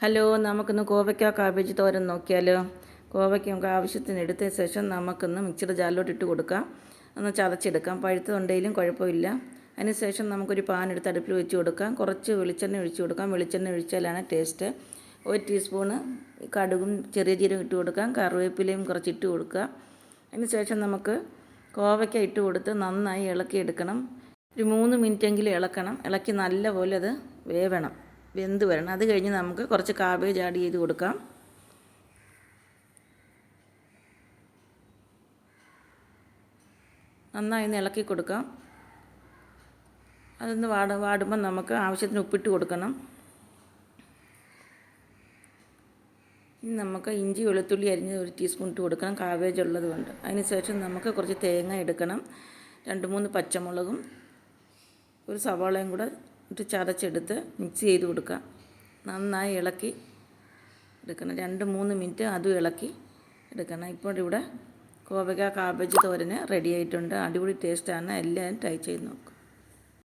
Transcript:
Hello, നമുക്കിന്ന് കോവയ്ക്ക cabbage തോരൻ നോക്കിയാലോ. കോവയ്ക്ക നമുക്ക് ആവശ്യത്തിന് എടുത്ത ശേഷം നമുക്കിന്ന് മിക്സിയുടെ ജാറിലോട്ട് ഇട്ട് കൊടുക്കാം. ഒന്ന് ചതച്ചെടുക്കാം. പഴുത്തതുണ്ടെങ്കിലും കുഴപ്പമില്ല. അതിനുശേഷം നമുക്കൊരു പാൻ എടുത്ത് അടുപ്പിൽ വെച്ച് കൊടുക്കാം. കുറച്ച് വെളിച്ചെണ്ണ ഒഴിച്ച് കൊടുക്കാം. വെളിച്ചെണ്ണ ഒഴിച്ചാലാണ് ടേസ്റ്റ്. 1 ടീസ്പൂണ് കടുകും ചെറിയ ജീരകം ഇട്ട് കൊടുക്കാം. കറിവേപ്പിലയും കുറച്ച് ഇട്ട് കൊടുക്കുക. അതിനുശേഷം നമുക്ക് കോവയ്ക്ക ഇട്ട് കൊടുത്ത് നന്നായി ഇളക്കിയെടുക്കണം. ഒരു 3 മിനിറ്റെങ്കിലും ഇളക്കണം. ഇളക്കി നല്ലപോലെ അത് വേവണം, വെന്ത് വരണം. അത് കഴിഞ്ഞ് നമുക്ക് കുറച്ച് കാബേജ് ആഡ് ചെയ്ത് കൊടുക്കാം. നന്നായി ഒന്ന് ഇളക്കി കൊടുക്കാം. അതൊന്ന് വാടുമ്പോൾ നമുക്ക് ആവശ്യത്തിന് ഉപ്പിട്ട് കൊടുക്കണം. ഇനി നമുക്ക് ഇഞ്ചി വെളുത്തുള്ളി അരിഞ്ഞ് 1 ടീസ്പൂൺ ഇട്ട് കൊടുക്കണം, കാബേജ് ഉള്ളത് കൊണ്ട്. അതിന് ശേഷം നമുക്ക് കുറച്ച് തേങ്ങ എടുക്കണം. 2-3 പച്ചമുളകും ഒരു സവാളയും കൂടെ ഇട്ട് ചതച്ചെടുത്ത് മിക്സ് ചെയ്ത് കൊടുക്കുക. നന്നായി ഇളക്കി എടുക്കണം. 2-3 മിനിറ്റ് അതും ഇളക്കി എടുക്കണം. ഇപ്പോൾ ഇവിടെ കോവയ്ക്ക കാബേജ് തോരന് റെഡി ആയിട്ടുണ്ട്. അടിപൊളി ടേസ്റ്റാണ്. എല്ലാവരും ട്രൈ ചെയ്ത് നോക്കും.